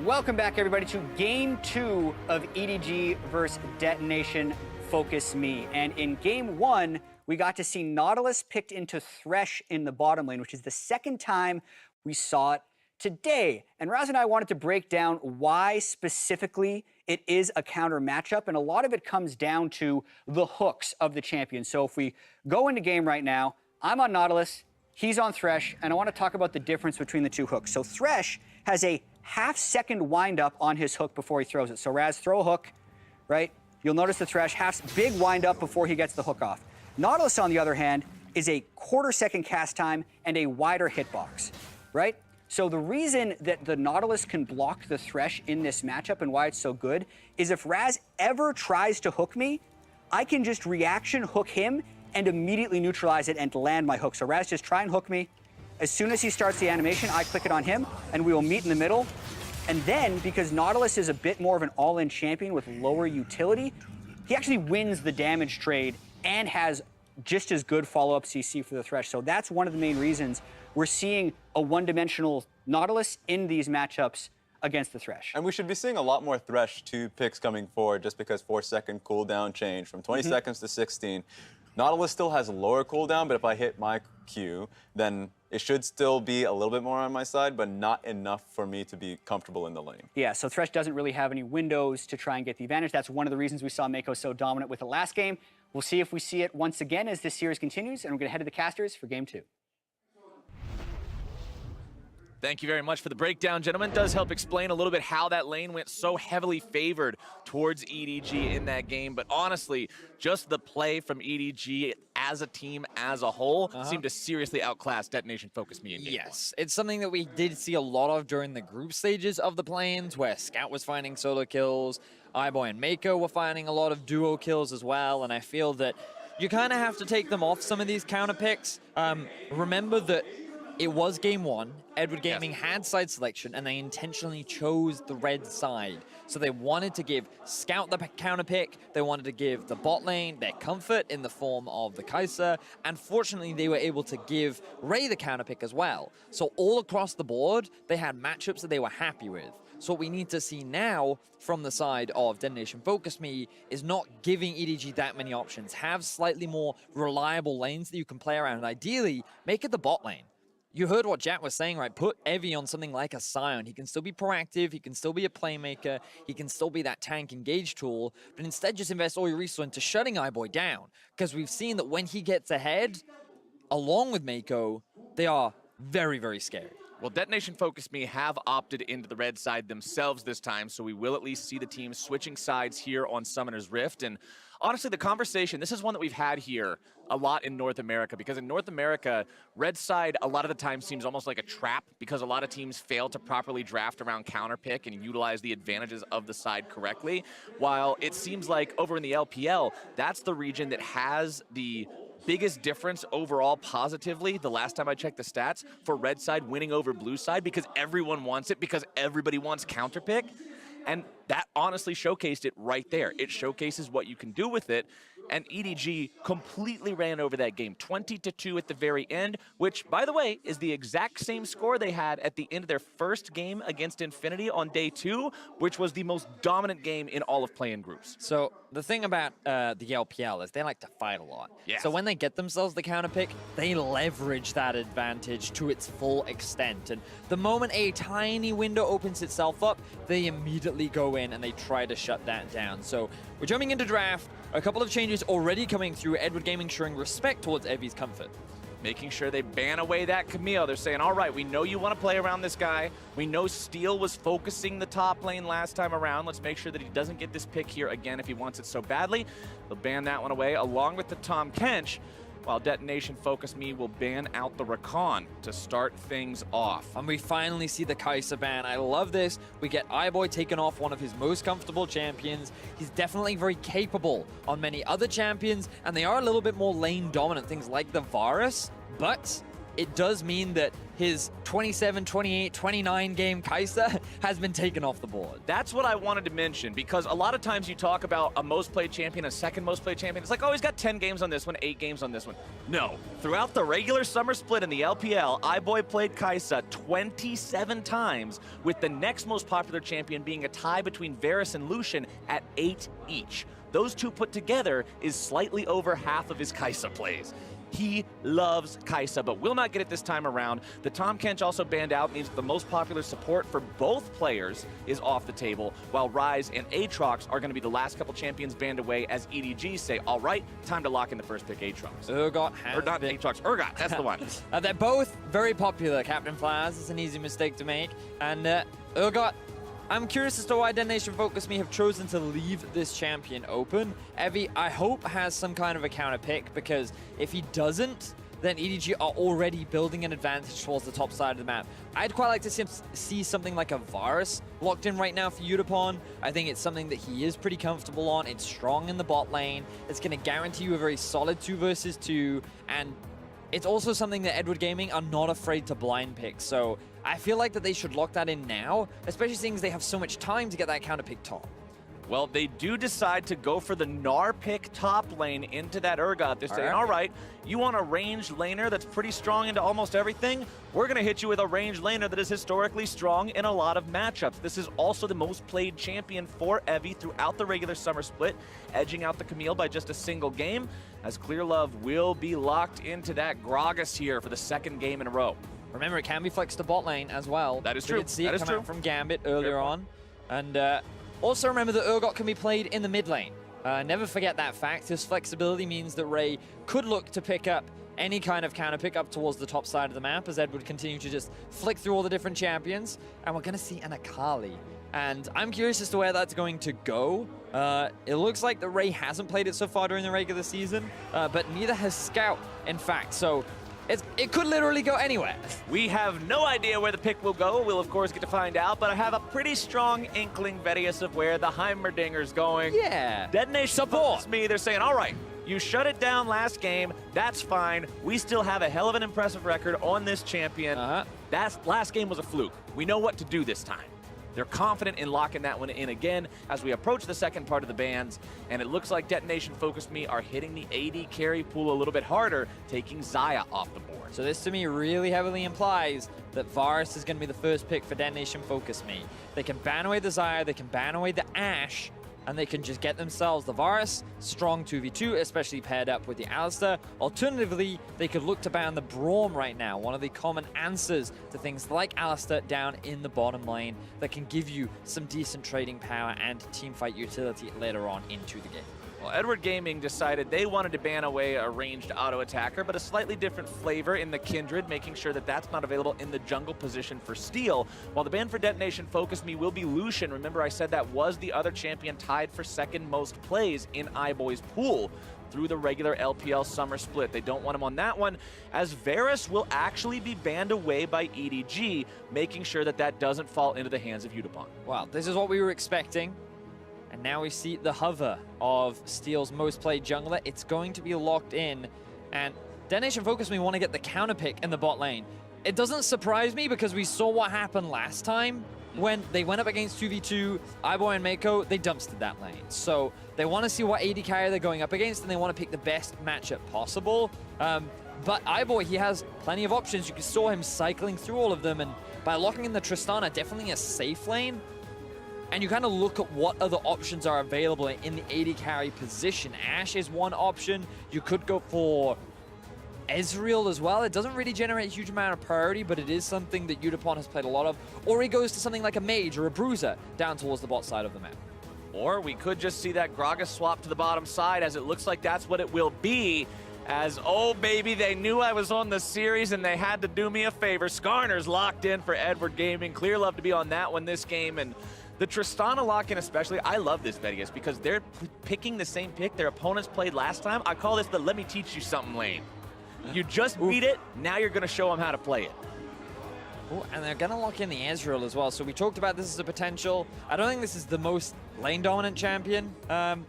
Welcome back, everybody, to Game 2 of EDG versus Detonation FocusMe. And in Game 1, we got to see Nautilus picked into Thresh in the bottom lane, which is the second time we saw it today. And Raz and I wanted to break down why specifically it is a counter matchup, and a lot of it comes down to the hooks of the champion. So if we go into game right now, I'm on Nautilus, he's on Thresh, and I want to talk about the difference between the two hooks. So Thresh has a half-second wind-up on his hook before he throws it. So Raz, throw a hook, right? You'll notice the Thresh big wind-up before he gets the hook off. Nautilus, on the other hand, is a quarter-second cast time and a wider hitbox, right? So the reason that the Nautilus can block the Thresh in this matchup and why it's so good is if Raz ever tries to hook me, I can just reaction hook him and immediately neutralize it and land my hook. So Raz, just try and hook me. As soon as he starts the animation, I click it on him and we will meet in the middle. And then, because Nautilus is a bit more of an all-in champion with lower utility, he actually wins the damage trade and has just as good follow-up CC for the Thresh. So that's one of the main reasons we're seeing a one-dimensional Nautilus in these matchups against the Thresh. And we should be seeing a lot more Thresh 2 picks coming forward just because 4-second cooldown change from 20 seconds to 16. Nautilus still has a lower cooldown, but if I hit my Q, then it should still be a little bit more on my side, but not enough for me to be comfortable in the lane. Yeah, so Thresh doesn't really have any windows to try and get the advantage. That's one of the reasons we saw Meiko so dominant with the last game. We'll see if we see it once again as this series continues, and we're going to head to the casters for Game 2. Thank you very much for the breakdown, gentlemen. Does help explain a little bit how that lane went so heavily favored towards EDG in that game. But honestly, just the play from EDG as a team, as a whole, seemed to seriously outclass Detonation FocusMe in game one. It's something that we did see a lot of during the group stages of the play-ins, where Scout was finding solo kills, iBoy and Meiko were finding a lot of duo kills as well, and I feel that you kind of have to take them off some of these counter picks. Remember that it was game 1. Edward Gaming had side selection, and they intentionally chose the red side. So they wanted to give Scout the counter pick, they wanted to give the bot lane their comfort in the form of the Kai'Sa, and fortunately they were able to give Ray the counter pick as well. So all across the board, they had matchups that they were happy with. So what we need to see now from the side of Detonation FocusMe is not giving EDG that many options. Have slightly more reliable lanes that you can play around, and ideally, make it the bot lane. You heard what Jack was saying, right? Put Evie on something like a Sion. He can still be proactive, he can still be a playmaker, he can still be that tank engage tool, but instead just invest all your resources into shutting iBoy down. Because we've seen that when he gets ahead, along with Meiko, they are very, very scary. Well, Detonation FocusMe have opted into the red side themselves this time, so we will at least see the team switching sides here on Summoner's Rift. And honestly, the conversation, this is one that we've had here a lot in North America, because in North America, red side a lot of the time seems almost like a trap, because a lot of teams fail to properly draft around counter pick and utilize the advantages of the side correctly, while it seems like over in the LPL, that's the region that has the biggest difference overall positively, the last time I checked the stats, for red side winning over blue side, because everyone wants it, because everybody wants counter pick. And that honestly showcased it right there. It showcases what you can do with it. And EDG completely ran over that game, 20-2 at the very end, which, by the way, is the exact same score they had at the end of their first game against Infinity on day 2, which was the most dominant game in all of play-in groups. So the thing about the LPL is they like to fight a lot. Yes. So when they get themselves the counter pick, they leverage that advantage to its full extent. And the moment a tiny window opens itself up, they immediately go in and they try to shut that down. So we're jumping into draft. A couple of changes already coming through. Edward Gaming showing respect towards Evie's comfort. Making sure they ban away that Camille. They're saying, all right, we know you want to play around this guy. We know Steel was focusing the top lane last time around. Let's make sure that he doesn't get this pick here again if he wants it so badly. They'll ban that one away, along with the Tom Kench, while Detonation FocusMe will ban out the Rakan to start things off. And we finally see the Kai'Sa ban. I love this. We get iBoy taken off one of his most comfortable champions. He's definitely very capable on many other champions, and they are a little bit more lane dominant, things like the Varus, but it does mean that his 27, 28, 29 game Kai'Sa has been taken off the board. That's what I wanted to mention, because a lot of times you talk about a most played champion, a second most played champion. It's like, oh, he's got 10 games on this one, 8 games on this one. No. Throughout the regular summer split in the LPL, iBoy played Kai'Sa 27 times, with the next most popular champion being a tie between Varus and Lucian at 8 each. Those two put together is slightly over half of his Kai'Sa plays. He loves Kai'Sa, but will not get it this time around. The Tahm Kench also banned out means that the most popular support for both players is off the table, while Ryze and Aatrox are going to be the last couple champions banned away as EDG say, all right, time to lock in the first pick Aatrox. Urgot has Or not Aatrox, Urgot, that's the one. They're both very popular, Captain Flowers. It's an easy mistake to make. And Urgot, I'm curious as to why DetonatioN FocusMe have chosen to leave this champion open. Evie, I hope, has some kind of a counter pick, because if he doesn't, then EDG are already building an advantage towards the top side of the map. I'd quite like to see something like a Varus locked in right now for Yutapon. I think it's something that he is pretty comfortable on. It's strong in the bot lane. It's going to guarantee you a very solid 2 versus 2, and it's also something that Edward Gaming are not afraid to blind pick. So I feel like that they should lock that in now, especially seeing as they have so much time to get that counter pick top. Well, they do decide to go for the Gnar pick top lane into that Urgot. They're saying, all right, you want a ranged laner that's pretty strong into almost everything? We're going to hit you with a ranged laner that is historically strong in a lot of matchups. This is also the most played champion for Evie throughout the regular summer split, edging out the Camille by just a single game, as Clearlove will be locked into that Gragas here for the second game in a row. Remember, it can be flexed to bot lane as well. That is We true. did see That it is come true. out from Gambit earlier on. And also remember that Urgot can be played in the mid lane. Never forget that fact. His flexibility means that Ray could look to pick up any kind of counter pick up towards the top side of the map, as Ed would continue to just flick through all the different champions. And we're going to see an Akali. And I'm curious as to where that's going to go. It looks like that Ray hasn't played it so far during the regular season, but neither has Scout, in fact. So it could literally go anywhere. We have no idea where the pick will go. We'll, of course, get to find out, but I have a pretty strong inkling, Vedius, of where the Heimerdinger's going. Yeah. DetonatioN Support. FocusMe, they're saying, all right, you shut it down last game. That's fine. We still have a hell of an impressive record on this champion. That last game was a fluke. We know what to do this time. They're confident in locking that one in again as we approach the second part of the bans, and it looks like DetonatioN FocusMe are hitting the AD carry pool a little bit harder, taking Xayah off the board. So this to me really heavily implies that Varus is going to be the first pick for DetonatioN FocusMe. They can ban away the Xayah, they can ban away the Ashe, and they can just get themselves the Varus, strong 2v2, especially paired up with the Alistar. Alternatively, they could look to ban the Braum right now, one of the common answers to things like Alistar down in the bottom lane that can give you some decent trading power and teamfight utility later on into the game. Well, Edward Gaming decided they wanted to ban away a ranged auto attacker, but a slightly different flavor in the Kindred, making sure that that's not available in the jungle position for Steel. While the ban for DetonatioN FocusMe will be Lucian. Remember, I said that was the other champion tied for second most plays in iBoy's pool through the regular LPL summer split. They don't want him on that one, as Varus will actually be banned away by EDG, making sure that that doesn't fall into the hands of Yutapon. Well, this is what we were expecting. And now we see the hover of Steel's most played jungler. It's going to be locked in. And DetonatioN FocusMe want to get the counter pick in the bot lane. It doesn't surprise me because we saw what happened last time when they went up against 2v2, iBoy and Meiko, they dumpstered that lane. So they want to see what AD carry they're going up against, and they want to pick the best matchup possible. But iBoy, he has plenty of options. You saw him cycling through all of them, and by locking in the Tristana, definitely a safe lane. And you kind of look at what other options are available in the AD carry position. Ashe is one option. You could go for Ezreal as well. It doesn't really generate a huge amount of priority, but it is something that Yutapon has played a lot of. Or he goes to something like a Mage or a Bruiser down towards the bot side of the map. Or we could just see that Gragas swap to the bottom side, as it looks like that's what it will be. As, oh baby, they knew I was on the series and they had to do me a favor. Skarner's locked in for Edward Gaming. Clearlove to be on that one this game. And the Tristana lock-in especially, I love this, Vedius, because they're picking the same pick their opponents played last time. I call this the let me teach you something lane. You just beat it, now you're going to show them how to play it. Ooh, and they're going to lock in the Ezreal as well. So we talked about this as a potential. I don't think this is the most lane dominant champion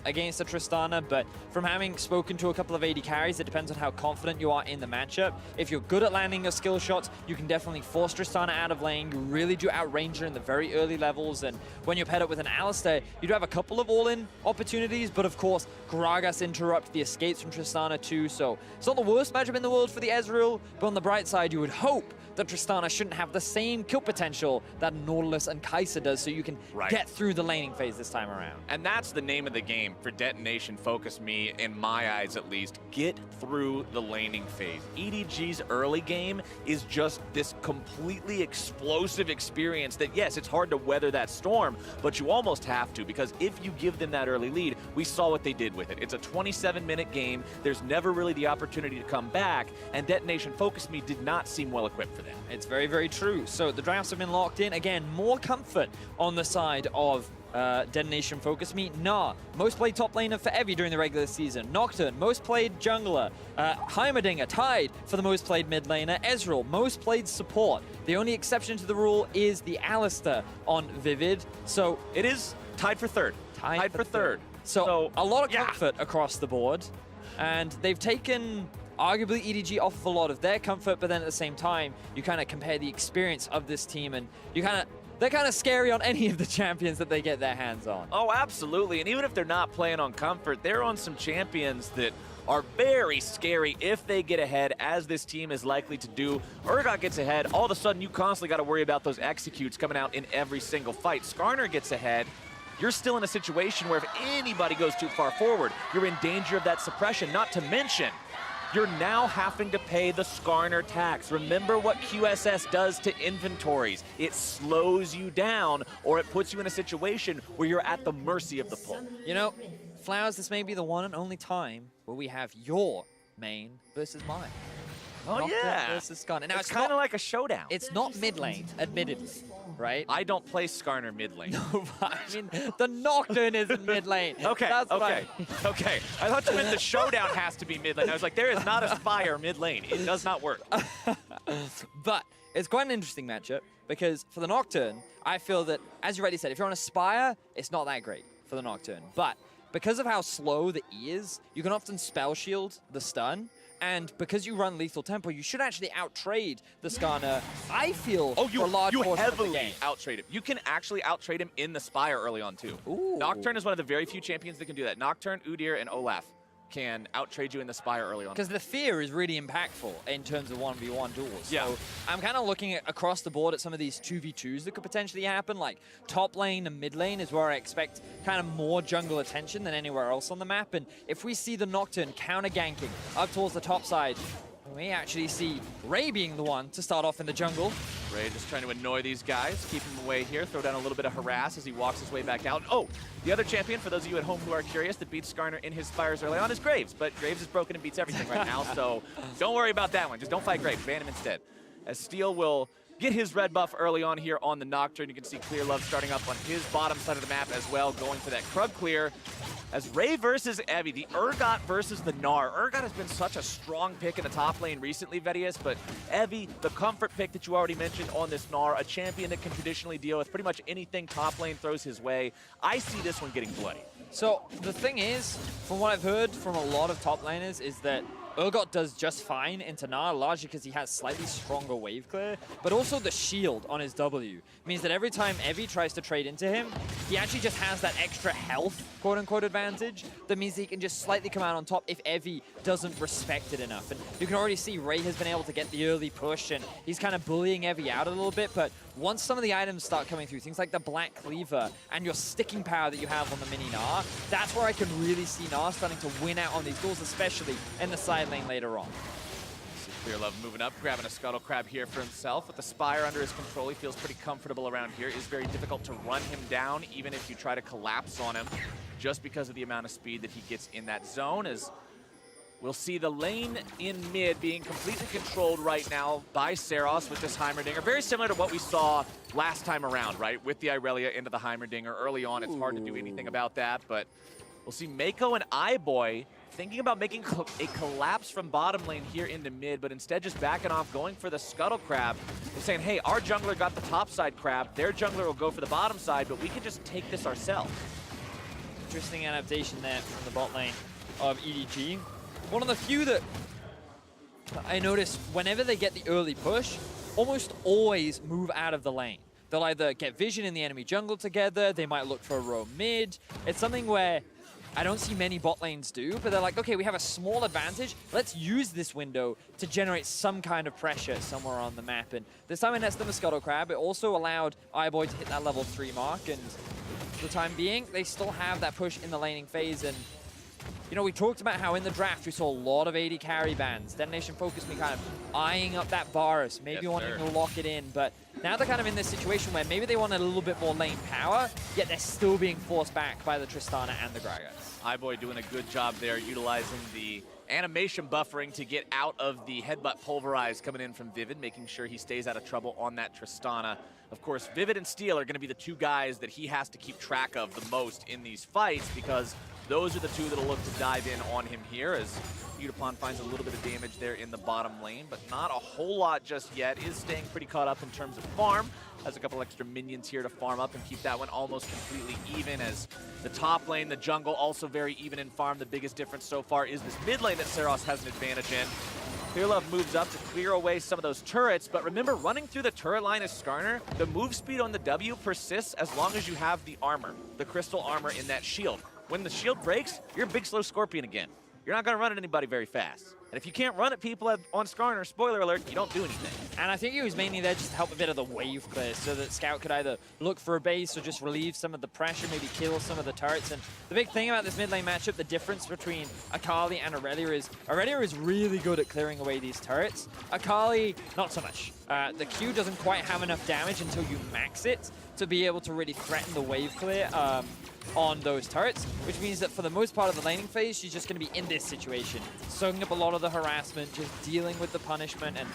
against the Tristana, but from having spoken to a couple of AD carries, it depends on how confident you are in the matchup. If you're good at landing your skill shots, you can definitely force Tristana out of lane. You really do outrange her in the very early levels, and when you're paired up with an Alistar, you do have a couple of all-in opportunities, but of course, Gragas interrupt the escapes from Tristana too, so it's not the worst matchup in the world for the Ezreal, but on the bright side, you would hope that Tristana shouldn't have the same kill potential that Nautilus and Kai'Sa does, so you can get through the laning phase this time around. And that's the name of the game for Detonation, FocusMe, in my eyes at least. Get through the laning phase. EDG's early game is just this completely explosive experience that, yes, it's hard to weather that storm, but you almost have to, because if you give them that early lead, we saw what they did with it. It's a 27-minute game. There's never really the opportunity to come back, and Detonation, FocusMe did not seem well equipped for that. It's very, very true. So the drafts have been locked in. Again, more comfort on the side of Detonation FocusMe. Gnar, most played top laner for Evie during the regular season. Nocturne, most played jungler. Heimerdinger, tied for the most played mid laner. Ezreal, most played support. The only exception to the rule is the Alistar on Vivid. So it is tied for third. Tied for third. So a lot of comfort across the board. And they've taken arguably EDG off of a lot of their comfort, but then at the same time, you kind of compare the experience of this team, and they're kind of scary on any of the champions that they get their hands on. Oh, absolutely. And even if they're not playing on comfort, they're on some champions that are very scary if they get ahead, as this team is likely to do. Urgot gets ahead. All of a sudden, you constantly got to worry about those executes coming out in every single fight. Skarner gets ahead. You're still in a situation where if anybody goes too far forward, you're in danger of that suppression, not to mention you're now having to pay the Skarner tax. Remember what QSS does to inventories. It slows you down, or it puts you in a situation where you're at the mercy of the pull. You know, Flowers, this may be the one and only time where we have your main versus mine. Oh, Nocturne yeah. versus Skarner. Now, it's kind of like a showdown. It's not mid lane, admittedly, right? I don't play Skarner mid lane. No, but I mean, the Nocturne isn't mid lane. Okay, okay. I thought you meant the showdown has to be mid lane. I was like, there is not a Spire mid lane. It does not work. But it's quite an interesting matchup, because for the Nocturne, I feel that, as you rightly said, if you're on a Spire, it's not that great for the Nocturne. But because of how slow the E is, you can often spell shield the stun. And because you run Lethal Tempo, you should actually out-trade the Skarner, I feel, for a large portion of the heavily game. out-trade him. You can actually out-trade him in the Spire early on, too. Ooh. Nocturne is one of the very few champions that can do that. Nocturne, Udyr, and Olaf can out-trade you in the Spire early on. Because the fear is really impactful in terms of 1v1 duels. Yeah. So I'm kind of looking at across the board at some of these 2v2s that could potentially happen. Like top lane and mid lane is where I expect kind of more jungle attention than anywhere else on the map. And if we see the Nocturne counter-ganking up towards the top side, we may actually see Ray being the one to start off in the jungle. Ray just trying to annoy these guys, keep him away here, throw down a little bit of harass as he walks his way back out. Oh, the other champion, for those of you at home who are curious, that beats Skarner in his Spires early on is Graves, but Graves is broken and beats everything right now, so don't worry about that one. Just don't fight Graves, ban him instead. As Steel will get his red buff early on here on the Nocturne. You can see Clearlove starting up on his bottom side of the map as well, going for that Krug clear. As Ray versus Evie, the Urgot versus the Gnar. Urgot has been such a strong pick in the top lane recently, Vedius, but Evie, the comfort pick that you already mentioned on this Gnar, a champion that can traditionally deal with pretty much anything top lane throws his way. I see this one getting bloody. So the thing is, from what I've heard from a lot of top laners, is that Urgot does just fine into Gnar, largely because he has slightly stronger wave clear, but also the shield on his W means that every time Evie tries to trade into him, he actually just has that extra health, quote-unquote, advantage. That means he can just slightly come out on top if Evie doesn't respect it enough. And you can already see Ray has been able to get the early push, and he's kind of bullying Evie out a little bit, but once some of the items start coming through, things like the Black Cleaver and your sticking power that you have on the mini Gnar, that's where I can really see Gnar starting to win out on these duels, especially in the side lane later on. Clearlove moving up, grabbing a Scuttle Crab here for himself. With the Spire under his control, he feels pretty comfortable around here. It is very difficult to run him down, even if you try to collapse on him, just because of the amount of speed that he gets in that zone. As we'll see the lane in mid being completely controlled right now by Ceros with this Heimerdinger. Very similar to what we saw last time around, right? With the Irelia into the Heimerdinger early on. It's hard to do anything about that, but we'll see Meiko and iBoy thinking about making a collapse from bottom lane here into mid, but instead just backing off, going for the Scuttle Crab. They're saying, hey, our jungler got the top side crab, their jungler will go for the bottom side, but we can just take this ourselves. interesting adaptation there from the bot lane of EDG. One of the few that I notice whenever they get the early push, almost always move out of the lane. They'll either get vision in the enemy jungle together, they might look for a roam mid. It's something where I don't see many bot lanes do, but they're like, okay, we have a small advantage. Let's use this window to generate some kind of pressure somewhere on the map. And this time it nets them a Scuttle Crab. It also allowed iBoy to hit that level 3 mark. And for the time being, they still have that push in the laning phase. And you know, we talked about how in the draft we saw a lot of AD carry bans. DetonatioN FocusMe kind of eyeing up that Varus, maybe wanting to lock it in. But now they're kind of in this situation where maybe they want a little bit more lane power, yet they're still being forced back by the Tristana and the Gragas. iBoy doing a good job there, utilizing the animation buffering to get out of the headbutt pulverize coming in from Vivid, making sure he stays out of trouble on that Tristana. Of course, Vivid and Steel are going to be the two guys that he has to keep track of the most in these fights, because those are the two that'll look to dive in on him here, as Yutapon finds a little bit of damage there in the bottom lane, but not a whole lot just yet. Is staying pretty caught up in terms of farm. Has a couple extra minions here to farm up and keep that one almost completely even, as the top lane, the jungle, also very even in farm. The biggest difference so far is this mid lane that Ceros has an advantage in. Clearlove moves up to clear away some of those turrets, but remember, running through the turret line is Skarner. The move speed on the W persists as long as you have the armor, the crystal armor in that shield. When the shield breaks, you're a big slow Scorpion again. You're not going to run at anybody very fast. And if you can't run at people on Skarner, spoiler alert, you don't do anything. And I think he was mainly there just to help a bit of the wave clear, so that Scout could either look for a base or just relieve some of the pressure, maybe kill some of the turrets. And the big thing about this mid lane matchup, the difference between Akali and Aurelia is really good at clearing away these turrets. Akali, not so much. The Q doesn't quite have enough damage until you max it to be able to really threaten the wave clear on those turrets, which means that for the most part of the laning phase, she's just going to be in this situation, soaking up a lot of the harassment, just dealing with the punishment. And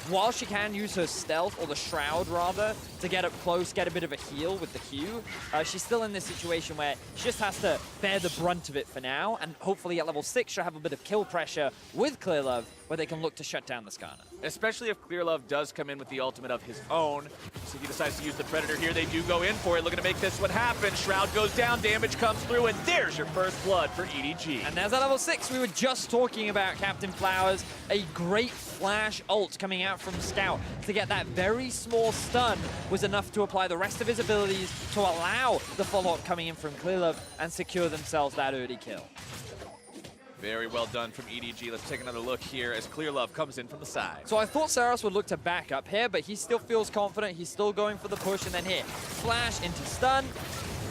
while she can use her stealth, or the shroud rather, to get up close, get a bit of a heal with the Q, she's still in this situation where she just has to bear the brunt of it for now, and hopefully at level 6 she'll have a bit of kill pressure with Clearlove, where they can look to shut down the Skarner. Especially if Clearlove does come in with the ultimate of his own. So if he decides to use the Predator here, they do go in for it, looking to make this one happen. Shroud goes down, damage comes through, and there's your first blood for EDG. And there's that level 6 we were just talking about, Captain Flowers. A great flash ult coming out from Scout to get that very small stun was enough to apply the rest of his abilities to allow the follow-up coming in from Clearlove and secure themselves that early kill. Very well done from EDG. Let's take another look here as Clearlove comes in from the side. So I thought Ceros would look to back up here, but he still feels confident. He's still going for the push, and then here, flash into stun.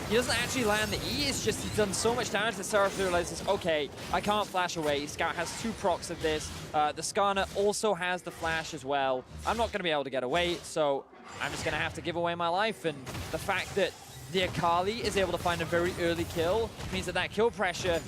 He doesn't actually land the E, it's just he's done so much damage that Ceros realizes, okay, I can't flash away. Scout has 2 procs of this. The Skarner also has the flash as well. I'm not going to be able to get away, so I'm just going to have to give away my life. And the fact that the Akali is able to find a very early kill means that that kill pressure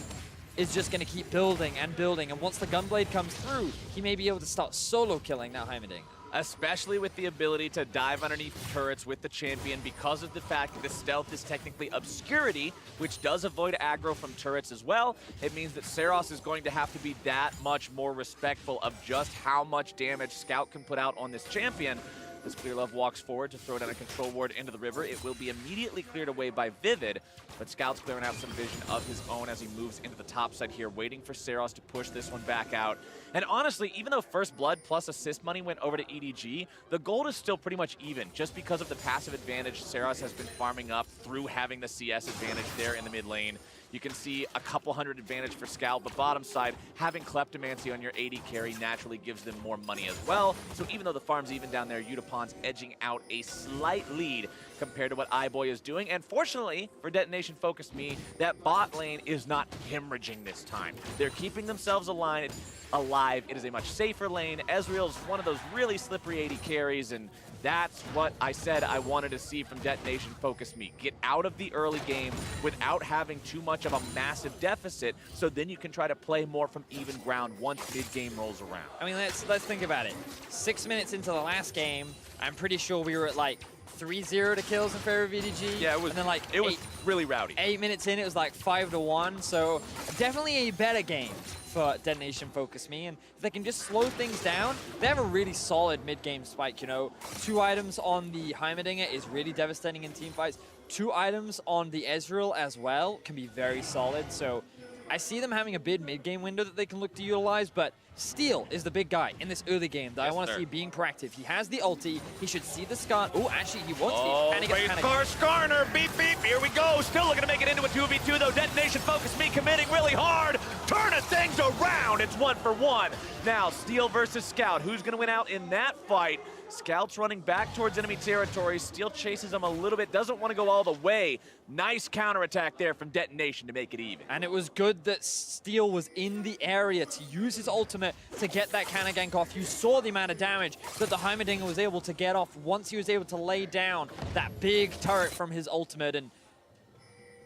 is just going to keep building and building. And once the Gunblade comes through, he may be able to start solo killing that Heimerdinger. Especially with the ability to dive underneath turrets with the champion, because of the fact that the stealth is technically obscurity, which does avoid aggro from turrets as well. It means that Ceros is going to have to be that much more respectful of just how much damage Scout can put out on this champion. As Clearlove walks forward to throw down a control ward into the river, it will be immediately cleared away by Vivid, but Scout's clearing out some vision of his own as he moves into the top side here, waiting for Ceros to push this one back out. And honestly, even though first blood plus assist money went over to EDG, the gold is still pretty much even, just because of the passive advantage Ceros has been farming up through having the CS advantage there in the mid lane. You can see a couple hundred advantage for Scout, but bottom side, having Kleptomancy on your AD carry naturally gives them more money as well. So even though the farm's even down there, Yutapon's edging out a slight lead compared to what iBoy is doing. And fortunately for DetonatioN FocusMe, that bot lane is not hemorrhaging this time. They're keeping themselves alive. It is a much safer lane. Ezreal's one of those really slippery AD carries, and that's what I said I wanted to see from DetonatioN FocusMe. Get out of the early game without having too much of a massive deficit, so then you can try to play more from even ground once mid-game rolls around. I mean, let's think about it. 6 minutes into the last game, I'm pretty sure we were at like 3-0 to kills in favor of EDG. Yeah, it was. And then like it was really rowdy. 8 minutes in, it was like 5-1. So definitely a better game for DetonatioN FocusMe, and if they can just slow things down, they have a really solid mid-game spike, you know. 2 items on the Heimerdinger is really devastating in team fights. 2 items on the Ezreal as well can be very solid. So I see them having a big mid-game window that they can look to utilize, but Steel is the big guy in this early game that I want to see being proactive. He has the ulti. He should see the Skarner. Oh, actually, he wants the Skarner, beep, beep, here we go. Still looking to make it into a 2v2, though. DetonatioN FocusMe committing really hard. Turning things around. It's 1-for-1. Now, Steel versus Scout. Who's going to win out in that fight? Scout's running back towards enemy territory. Steel chases him a little bit, doesn't want to go all the way. Nice counterattack there from DetonatioN to make it even. And it was good that Steel was in the area to use his ultimate to get that counter gank off. You saw the amount of damage that the Heimerdinger was able to get off once he was able to lay down that big turret from his ultimate. And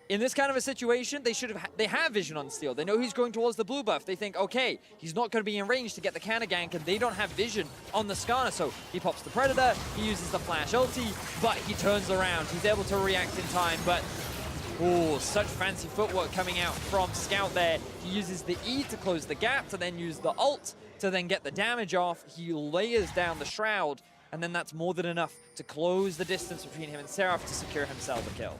in this kind of a situation, they have vision on Steel. They know he's going towards the blue buff. They think, okay, he's not going to be in range to get the counter gank, and they don't have vision on the Skarner. So he pops the Predator, he uses the flash ulti, but he turns around. He's able to react in time, but oh, such fancy footwork coming out from Scout there. He uses the E to close the gap, to then use the ult to then get the damage off. He layers down the Shroud, and then that's more than enough to close the distance between him and Ceros to secure himself a kill.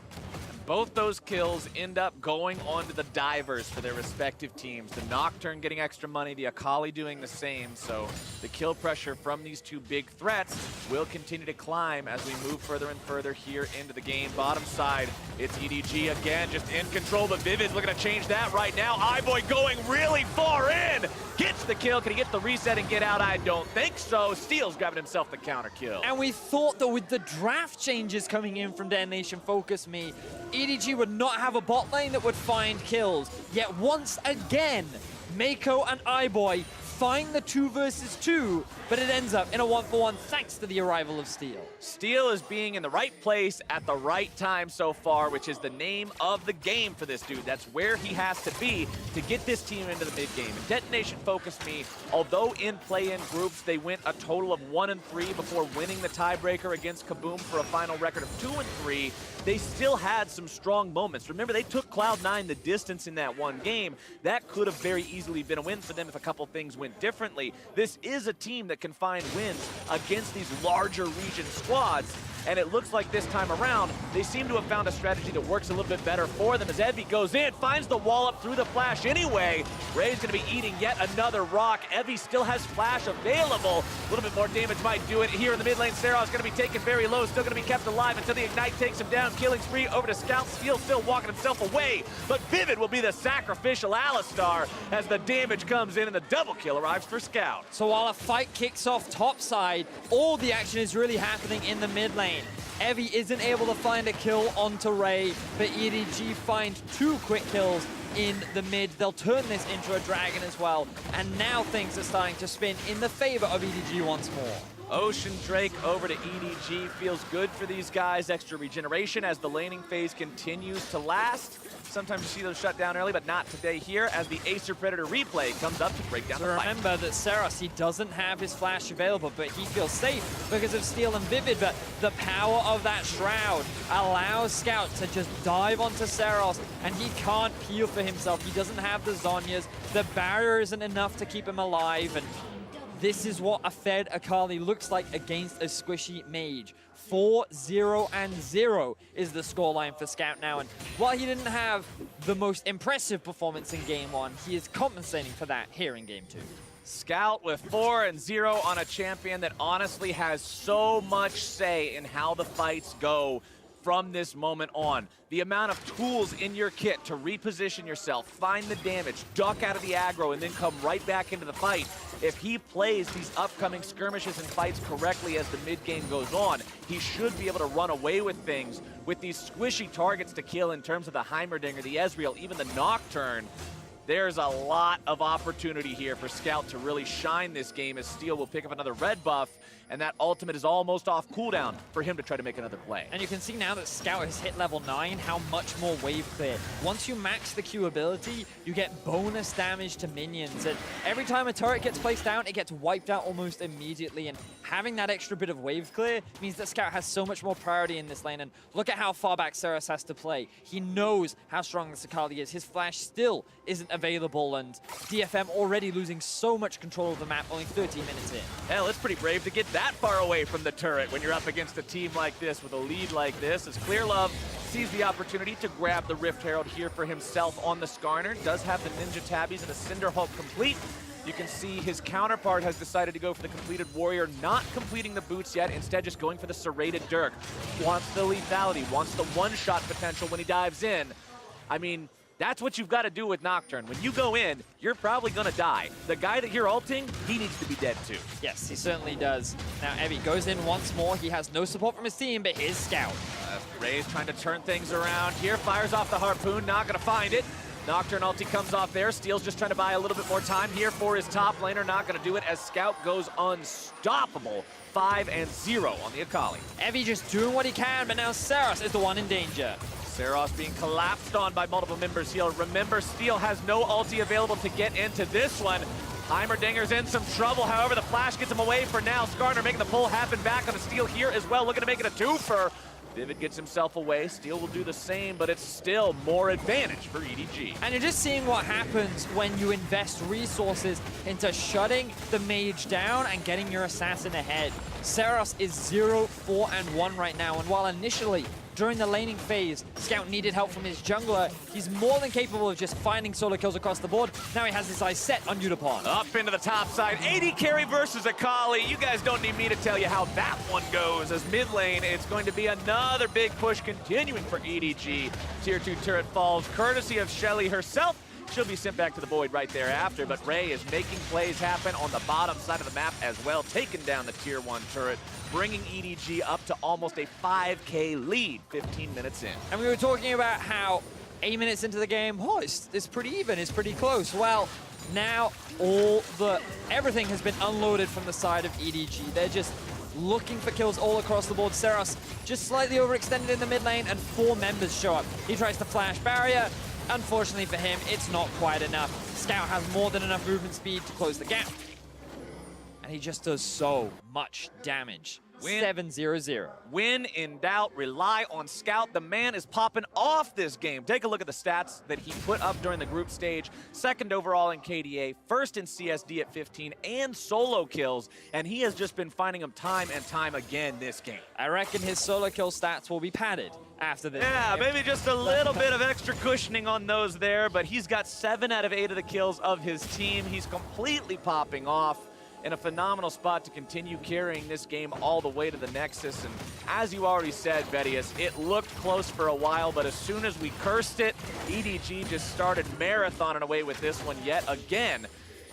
Both those kills end up going on to the divers for their respective teams. The Nocturne getting extra money, the Akali doing the same. So the kill pressure from these two big threats will continue to climb as we move further and further here into the game. Bottom side, it's EDG again, just in control, but Vivid's looking to change that right now. iBoy going really far in. Gets the kill. Can he get the reset and get out? I don't think so. Steel's grabbing himself the counter kill. And we thought that with the draft changes coming in from DetonatioN FocusMe, EDG would not have a bot lane that would find kills. Yet once again, Meiko and iBoy find the 2 versus 2, but it ends up in a 1-for-1 thanks to the arrival of Steel. Steel is being in the right place at the right time so far, which is the name of the game for this dude. That's where he has to be to get this team into the mid-game. And DetonatioN FocusMe, although in play-in groups, they went a total of 1-3 before winning the tiebreaker against Kaboom for a final record of 2-3. They still had some strong moments. Remember, they took Cloud9 the distance in that one game. That could have very easily been a win for them if a couple things went differently. This is a team that can find wins against these larger region squads, and it looks like this time around, they seem to have found a strategy that works a little bit better for them as Evie goes in, finds the wall up through the flash anyway. Ray's gonna be eating yet another rock. Evie still has flash available. A little bit more damage might do it. Here in the mid lane, Ceros gonna be taken very low, still gonna be kept alive until the Ignite takes him down. Killing spree over to Scout. Steel still walking himself away, but Vivid will be the sacrificial Alistar as the damage comes in and the double kill arrives for Scout. So while a fight kicks off topside, all the action is really happening in the mid lane. Evie isn't able to find a kill onto Ray, but EDG find 2 quick kills in the mid. They'll turn this into a dragon as well, and now things are starting to spin in the favor of EDG once more. Ocean Drake over to EDG feels good for these guys. Extra regeneration as the laning phase continues to last. Sometimes you see those shut down early, but not today here as the Acer Predator replay comes up to break down the fight. Remember that Ceros, he doesn't have his flash available, but he feels safe because of Steel and Vivid, but the power of that Shroud allows Scout to just dive onto Ceros, and he can't peel for himself. He doesn't have the Zhonyas. The barrier isn't enough to keep him alive, and this is what a fed Akali looks like against a squishy mage. 4-0-0 is the scoreline for Scout now, and while he didn't have the most impressive performance in Game 1, he is compensating for that here in Game 2. Scout with 4-0 on a champion that honestly has so much say in how the fights go from this moment on. The amount of tools in your kit to reposition yourself, find the damage, duck out of the aggro, and then come right back into the fight. If he plays these upcoming skirmishes and fights correctly as the mid-game goes on, he should be able to run away with things with these squishy targets to kill in terms of the Heimerdinger, the Ezreal, even the Nocturne. There's a lot of opportunity here for Scout to really shine this game as Steel will pick up another red buff, and that ultimate is almost off cooldown for him to try to make another play. And you can see now that Scout has hit level 9 how much more wave clear. Once you max the Q ability, you get bonus damage to minions, and every time a turret gets placed down, it gets wiped out almost immediately, and having that extra bit of wave clear means that Scout has so much more priority in this lane, and look at how far back Ceros has to play. He knows how strong this Akali is. His flash still isn't available, and DFM already losing so much control of the map, only 13 minutes in. Hell, it's pretty brave to get that far away from the turret when you're up against a team like this with a lead like this, as Clearlove sees the opportunity to grab the Rift Herald here for himself on the Skarner. Does have the Ninja Tabbies and the Cinder Hulk complete. You can see his counterpart has decided to go for the completed Warrior, not completing the boots yet, instead just going for the Serrated Dirk. Wants the lethality, wants the one-shot potential when he dives in. I mean, that's what you've got to do with Nocturne. When you go in, you're probably going to die. The guy that you're ulting, he needs to be dead too. Yes, he certainly does. Now, Evie goes in once more. He has no support from his team, but his Scout. Ray's trying to turn things around here. Fires off the Harpoon, not going to find it. Nocturne ulti comes off there. Steel's just trying to buy a little bit more time here for his top laner. Not going to do it as Scout goes unstoppable. 5-0 on the Akali. Evie just doing what he can, but now Ceros is the one in danger. Ceros being collapsed on by multiple members here. Remember, Steel has no ulti available to get into this one. Heimerdinger's in some trouble. However, the flash gets him away for now. Skarner making the pull happen back on the Steel here as well, looking to make it a twofer. Vivid gets himself away. Steel will do the same, but it's still more advantage for EDG. And you're just seeing what happens when you invest resources into shutting the mage down and getting your assassin ahead. Ceros is 0-4-1 right now, and while initially during the laning phase, Scout needed help from his jungler, he's more than capable of just finding solo kills across the board. Now he has his eyes set on Yutapon. Up into the top side, AD carry versus Akali. You guys don't need me to tell you how that one goes. As mid lane, it's going to be another big push continuing for EDG. Tier 2 turret falls, courtesy of Shelly herself. She'll be sent back to the void right thereafter, but Ray is making plays happen on the bottom side of the map as well, taking down the Tier 1 turret, bringing EDG up to almost a 5K lead 15 minutes in. And we were talking about how 8 minutes into the game, it's pretty even, it's pretty close. Well, now everything has been unloaded from the side of EDG. They're just looking for kills all across the board. Ceros just slightly overextended in the mid lane, and 4 members show up. He tries to flash barrier. Unfortunately for him, it's not quite enough. Scout has more than enough movement speed to close the gap. And he just does so much damage. 7-0-0. When in doubt, rely on Scout. The man is popping off this game. Take a look at the stats that he put up during the group stage. 2nd overall in KDA, 1st in CSD at 15, and solo kills. And he has just been finding them time and time again this game. I reckon his solo kill stats will be padded after this. Yeah, maybe just a little bit of extra cushioning on those there, but he's got 7 out of 8 of the kills of his team. He's completely popping off. In a phenomenal spot to continue carrying this game all the way to the Nexus. And as you already said, Vedius, it looked close for a while, but as soon as we cursed it, EDG just started marathoning away with this one yet again,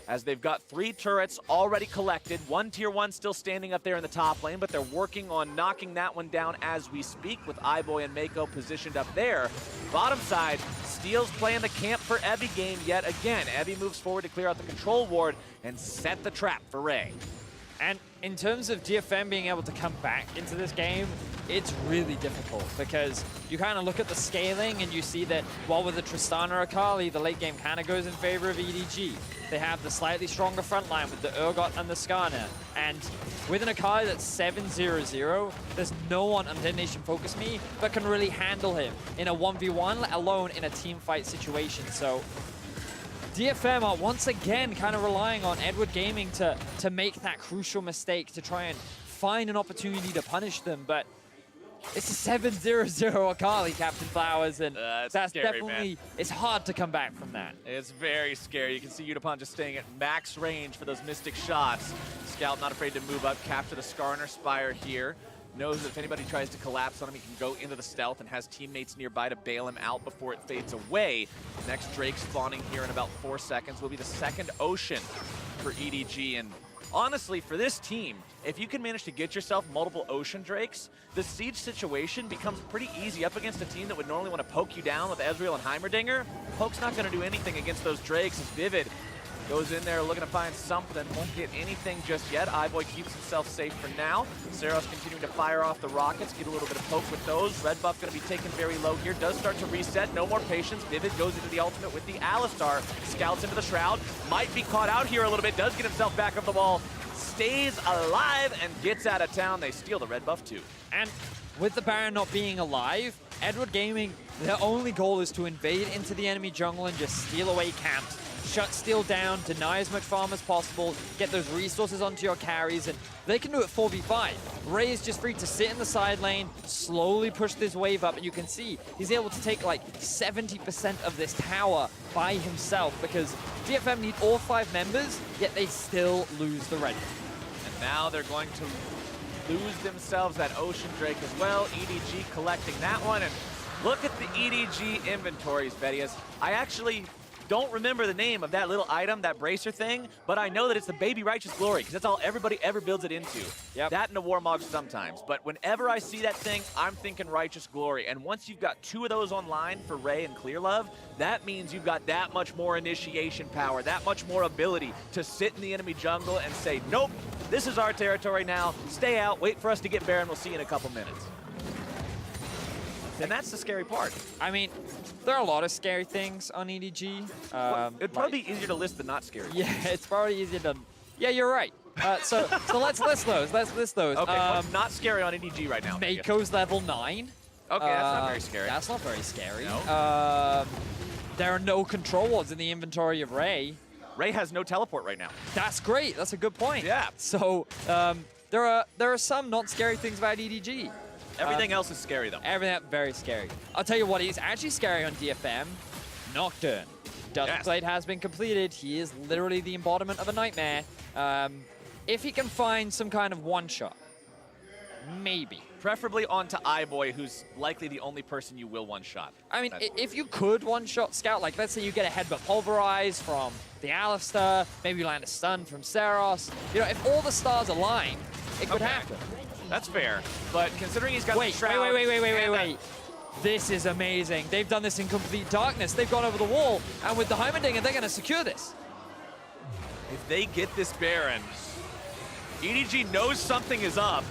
as they've got 3 turrets already collected. 1 Tier 1 still standing up there in the top lane, but they're working on knocking that one down as we speak, with iBoy and Meiko positioned up there. Bottom side, Steel's playing the camp for Evie game yet again. Evie moves forward to clear out the control ward and set the trap for Ray. And in terms of DFM being able to come back into this game, it's really difficult because you kind of look at the scaling and you see that while with the Tristana Akali, the late game kind of goes in favor of EDG. They have the slightly stronger front line with the Urgot and the Skarner. And with an Akali that's 7-0-0, there's no one on DetonatioN FocusMe that can really handle him in a 1v1, let alone in a team fight situation. So DFM are once again kind of relying on Edward Gaming to make that crucial mistake, to try and find an opportunity to punish them, but it's a 7-0-0 Akali, Captain Flowers, and that's scary, definitely, man. it's hard to come back from that. It's very scary. You can see Yutapon just staying at max range for those Mystic shots. Scout not afraid to move up, capture the Skarner Spire here. Knows that if anybody tries to collapse on him, he can go into the stealth and has teammates nearby to bail him out before it fades away. Next Drake spawning here in about 4 seconds will be the 2nd Ocean for EDG. And honestly, for this team, if you can manage to get yourself multiple Ocean Drakes, the siege situation becomes pretty easy up against a team that would normally want to poke you down with Ezreal and Heimerdinger. Poke's not going to do anything against those Drakes as Vivid goes in there looking to find something. Won't get anything just yet. iBoy keeps himself safe for now. Ceros continuing to fire off the rockets, get a little bit of poke with those. Red buff going to be taken very low here. Does start to reset. No more patience. Vivid goes into the ultimate with the Alistar. Scouts into the Shroud. Might be caught out here a little bit. Does get himself back up the wall. Stays alive and gets out of town. They steal the red buff too. And with the Baron not being alive, Edward Gaming, their only goal is to invade into the enemy jungle and just steal away camps. shut steal down, deny as much farm as possible, get those resources onto your carries, and they can do it 4v5. Ray is just free to sit in the side lane, slowly push this wave up, and you can see he's able to take like 70% of this tower by himself because DFM need all 5 members, yet they still lose the red. And now they're going to lose themselves that Ocean Drake as well. EDG collecting that one, and look at the EDG inventories, Vedius. I actually don't remember the name of that little item, that bracer thing, but I know that it's the Baby Righteous Glory, because that's all everybody ever builds it into. Yep. That and a Warmog sometimes. But whenever I see that thing, I'm thinking Righteous Glory. And once you've got 2 of those online for Ray and Clearlove, that means you've got that much more initiation power, that much more ability to sit in the enemy jungle and say, nope, this is our territory now, stay out, wait for us to get Baron, we'll see you in a couple minutes. And that's the scary part. I mean, there are a lot of scary things on EDG. It'd probably be easier to list than not scary. Yeah, it's probably easier to... Yeah, you're right. So let's list those. Let's list those. Okay, what's not scary on EDG right now? Meiko's level 9. Okay, that's not very scary. That's not very scary. No. There are no control wards in the inventory of Ray. Ray has no teleport right now. That's great. That's a good point. Yeah. So there are some not scary things about EDG. Everything else is scary, though. Everything very scary. I'll tell you what is actually scary on DFM. Nocturne. Duskblade has been completed. He is literally the embodiment of a nightmare. If he can find some kind of one-shot, maybe. Preferably onto iBoy, who's likely the only person you will one-shot. I mean, if you could one-shot Scout, like let's say you get a headbutt Pulverize from the Alistar, maybe you land a stun from Ceros. You know, if all the stars align, it could happen. That's fair, but considering he's got Wait. This is amazing. They've done this in complete darkness. They've gone over the wall, and with the Heimerdinger, they're going to secure this. If they get this Baron, EDG knows something is up.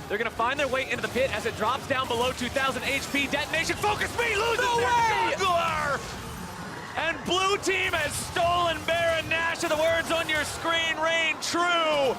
They're going to find their way into the pit as it drops down below 2,000 HP. DetonatioN, FocusMe, loses their jungler! And blue team has stolen Baron Nashor. The words on your screen reign true.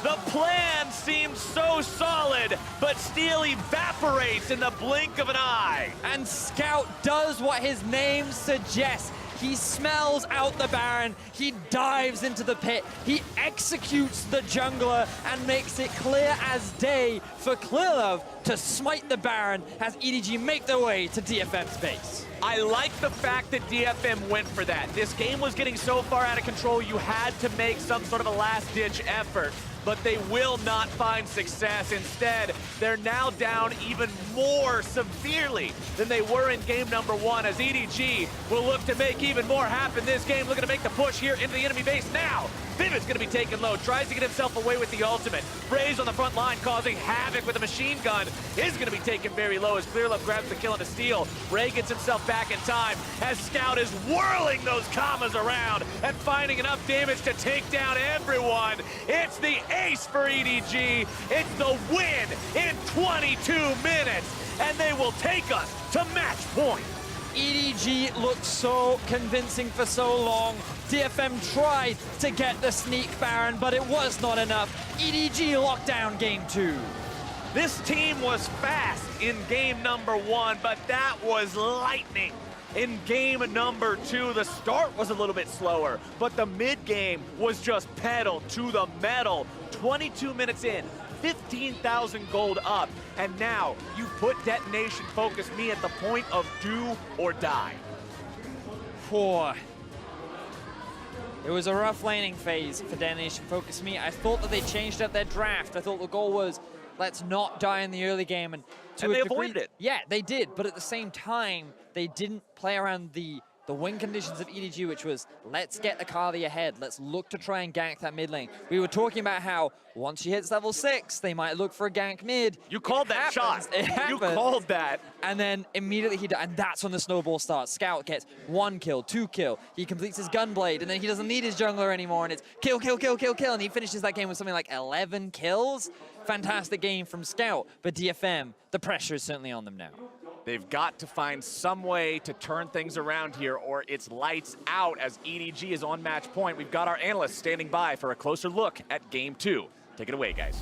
The plan seemed so solid, but Steel evaporates in the blink of an eye. And Scout does what his name suggests. He smells out the Baron, he dives into the pit, he executes the jungler and makes it clear as day for Clearlove to smite the Baron as EDG make their way to DFM's base. I like the fact that DFM went for that. This game was getting so far out of control, you had to make some sort of a last-ditch effort, but they will not find success. Instead, they're now down even more severely than they were in game number 1, as EDG will look to make even more happen this game, looking to make the push here into the enemy base now. Vivid's gonna be taken low, tries to get himself away with the ultimate. Bray's on the front line causing havoc with a machine gun, is gonna be taken very low as Clearlove grabs the kill on the steal. Ray gets himself back in time as Scout is whirling those commas around and finding enough damage to take down everyone. It's the ace for EDG. It's the win in 22 minutes, and they will take us to match point. EDG looked so convincing for so long. DFM tried to get the sneak Baron, but it was not enough. EDG locked down game 2. This team was fast in game number 1, but that was lightning. In game number 2, the start was a little bit slower, but the mid game was just pedal to the metal. 22 minutes in, 15,000 gold up, and now you put DetonatioN FocusMe at the point of do or die. Poor. It was a rough laning phase for DetonatioN FocusMe. I thought that they changed up their draft. I thought the goal was, let's not die in the early game. And they avoided it. Yeah, they did, but at the same time, they didn't play around the win conditions of EDG, which was, let's get Akali ahead. Let's look to try and gank that mid lane. We were talking about how once she hits level 6, they might look for a gank mid. You called that shot. You called that. And then immediately he died, and that's when the snowball starts. Scout gets 1 kill, 2 kill. He completes his Gunblade, and then he doesn't need his jungler anymore, and it's kill, kill, kill, kill, kill, and he finishes that game with something like 11 kills. Fantastic game from Scout, but DFM, the pressure is certainly on them now. They've got to find some way to turn things around here, or it's lights out as EDG is on match point. We've got our analysts standing by for a closer look at game 2. Take it away, guys.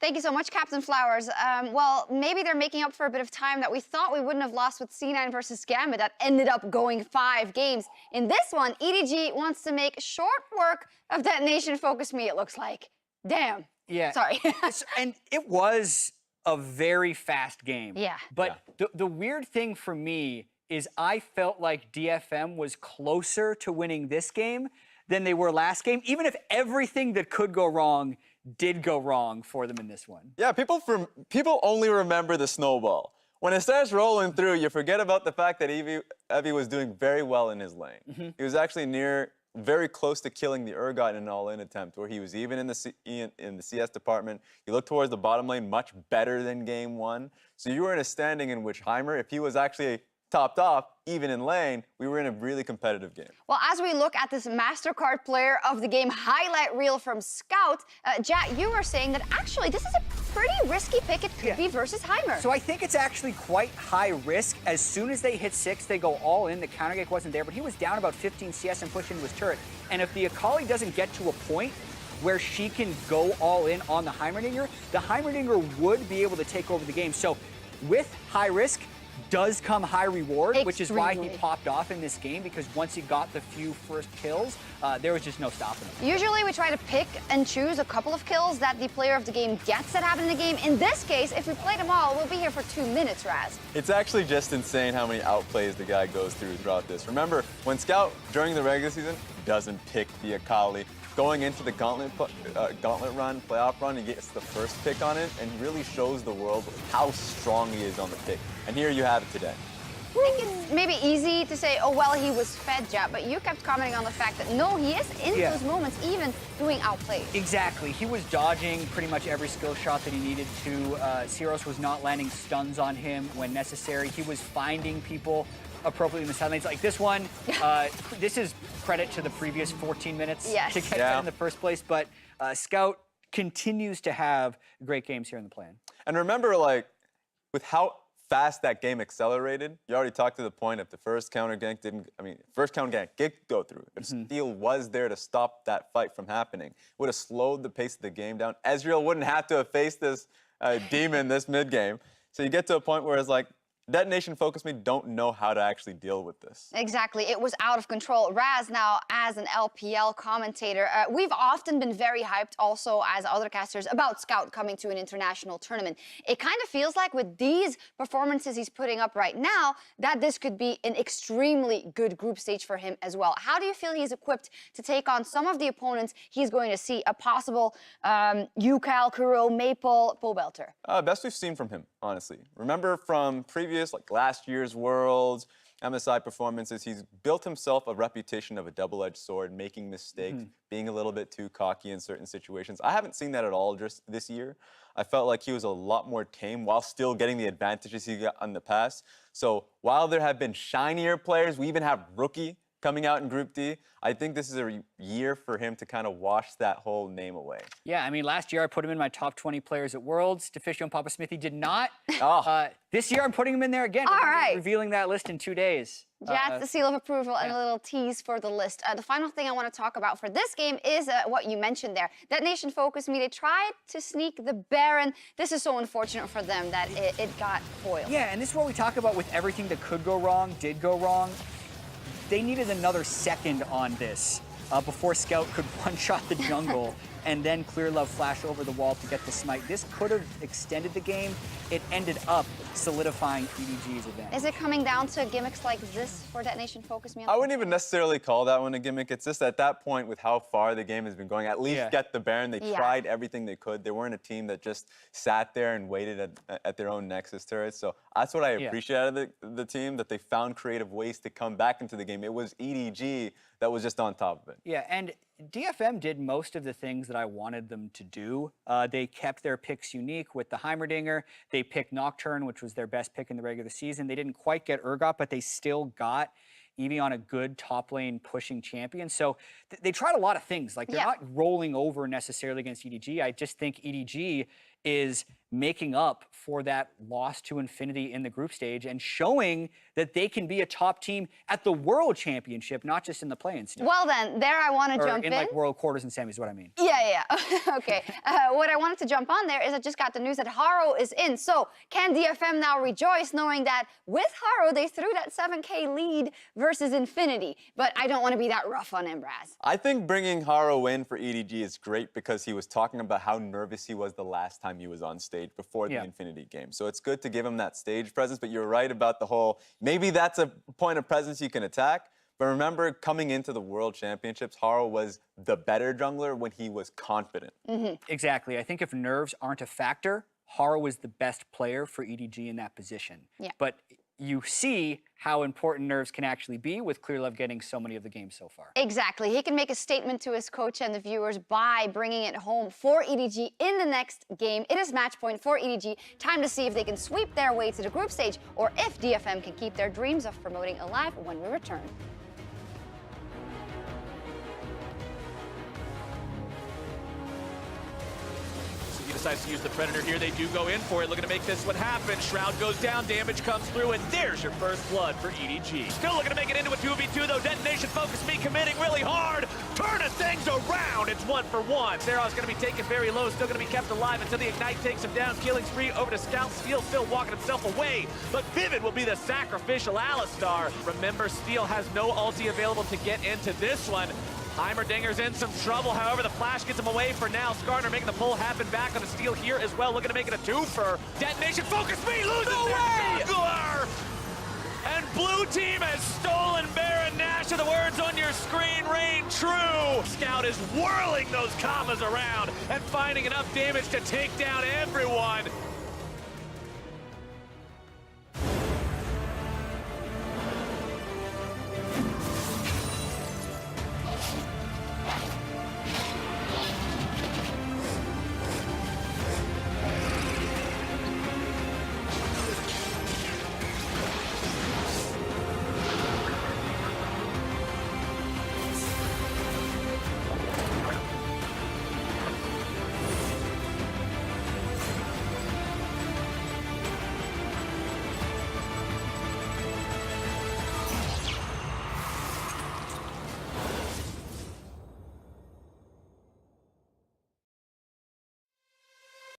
Thank you so much, Captain Flowers. Well, maybe they're making up for a bit of time that we thought we wouldn't have lost with C9 versus Gambit that ended up going 5 games. In this one, EDG wants to make short work of DetonatioN FocusMe, it looks like. Damn. Yeah. Sorry. And it was a very fast game. Yeah. But the weird thing for me is I felt like DFM was closer to winning this game than they were last game, even if everything that could go wrong did go wrong for them in this one. Yeah, people only remember the snowball. When it starts rolling through, you forget about the fact that Evie was doing very well in his lane. He was actually very close to killing the Urgot in an all-in attempt, where he was even in the CS department. He looked towards the bottom lane much better than game 1. So you were in a standing in which Heimer, if he was actually topped off, even in lane, we were in a really competitive game. Well, as we look at this MasterCard player of the game highlight reel from Scout, Jat, you were saying that actually this is a pretty risky pick it could be versus Heimer. So I think it's actually quite high risk. As soon as they hit 6, they go all in. The counter gank wasn't there, but he was down about 15 CS and pushed into his turret. And if the Akali doesn't get to a point where she can go all in on the Heimerdinger would be able to take over the game. So with high risk, does come high reward, which is why he popped off in this game, because once he got the few first kills, there was just no stopping him. Usually we try to pick and choose a couple of kills that the player of the game gets that happen in the game. In this case, if we play them all, we'll be here for 2 minutes, Raz. It's actually just insane how many outplays the guy goes through throughout this. Remember, when Scout, during the regular season, doesn't pick the Akali, going into the gauntlet run, playoff run, he gets the first pick on it and really shows the world how strong he is on the pick. And here you have it today. I think it's maybe easy to say, oh, well, he was fed, Jat, but you kept commenting on the fact that, no, he is in those moments, even doing outplays. Exactly. He was dodging pretty much every skill shot that he needed to. Ceros was not landing stuns on him when necessary. He was finding people appropriately in the side lanes. Like this one, this is credit to the previous 14 minutes to get that in the first place, but Scout continues to have great games here in the plan. And remember, like, with how fast that game accelerated, you already talked to the point if the first counter gank did go through. If Steel was there to stop that fight from happening, would have slowed the pace of the game down. Ezreal wouldn't have to have faced this demon this mid game. So you get to a point where it's like, DetonatioN FocusMe don't know how to actually deal with this. Exactly. It was out of control. Raz, now, as an LPL commentator, we've often been very hyped also as other casters about Scout coming to an international tournament. It kind of feels like with these performances he's putting up right now, that this could be an extremely good group stage for him as well. How do you feel he's equipped to take on some of the opponents he's going to see? A possible Ucal, Kuro, Maple, Pobelter. Best we've seen from him, honestly. Remember from previous, like last year's Worlds, MSI performances, he's built himself a reputation of a double-edged sword, making mistakes, being a little bit too cocky in certain situations. I haven't seen that at all just this year. I felt like he was a lot more tame while still getting the advantages he got in the past. So while there have been shinier players, we even have Rookie coming out in Group D, I think this is a year for him to kind of wash that whole name away. Yeah, I mean, last year I put him in my top 20 players at Worlds. DeFiscio and Papa Smithy did not. This year I'm putting him in there again. All right. Revealing that list in 2 days. Jat's the seal of approval and a little tease for the list. The final thing I want to talk about for this game is what you mentioned there. DetonatioN FocusMe, they tried to sneak the Baron. This is so unfortunate for them that it got foiled. Yeah, and this is what we talk about with everything that could go wrong, did go wrong. They needed another second on this before Scout could one-shot the jungle and then Clearlove flash over the wall to get the smite. This could have extended the game. It ended up solidifying EDG's advantage. Is it coming down to gimmicks like this for DetonatioN FocusMe? I wouldn't even necessarily call that one a gimmick. It's just at that point, with how far the game has been going, at least get the Baron. They tried everything they could. They weren't a team that just sat there and waited at their own Nexus turrets. So that's what I appreciate out of the team, that they found creative ways to come back into the game. It was EDG that was just on top of it. Yeah, and DFM did most of the things that I wanted them to do. They kept their picks unique with the Heimerdinger. They picked Nocturne, which was their best pick in the regular season. They didn't quite get Urgot, but they still got Evie on a good top lane pushing champion. So they tried a lot of things. Like, they're not rolling over necessarily against EDG. I just think EDG is making up for that loss to Infinity in the group stage and showing that they can be a top team at the World Championship, not just in the play-in stage. Well then, there I want to Or jump in like World Quarters and Semis is what I mean. Yeah. Okay. What I wanted to jump on there is I just got the news that Haro is in. So can DFM now rejoice knowing that with Haro, they threw that 7K lead versus Infinity? But I don't want to be that rough on him, Braz. I think bringing Haro in for EDG is great because he was talking about how nervous he was the last time he was on stage before the Infinity game. So it's good to give him that stage presence, but you're right about the whole, maybe that's a point of presence you can attack. But remember, coming into the World Championships, Haro was the better jungler when he was confident. Exactly. I think if nerves aren't a factor, Haro was the best player for EDG in that position. Yeah. But you see how important nerves can actually be with Clearlove getting so many of the games so far. Exactly. He can make a statement to his coach and the viewers by bringing it home for EDG in the next game. It is match point for EDG. Time to see if they can sweep their way to the group stage or if DFM can keep their dreams of promoting alive when we return. Decides to use the Predator here. They do go in for it, looking to make this one happen. Shroud goes down, damage comes through, and there's your first blood for EDG. Still looking to make it into a 2v2, though. DetonatioN, FocusMe committing really hard. Turning things around. It's 1-for-1. Ceros going to be taken very low, still going to be kept alive until the Ignite takes him down. Killing spree over to Scout. Steel still walking himself away, but Vivid will be the sacrificial Alistar. Remember, Steel has no ulti available to get into this one. Heimerdinger's in some trouble, however, the flash gets him away for now. Skarner making the pull happen back on the Steel here as well, looking to make it a 2-for. DetonatioN, FocusMe, loses their jungler! And blue team has stolen Baron Nashor. The words on your screen reign true. Scout is whirling those commas around and finding enough damage to take down everyone.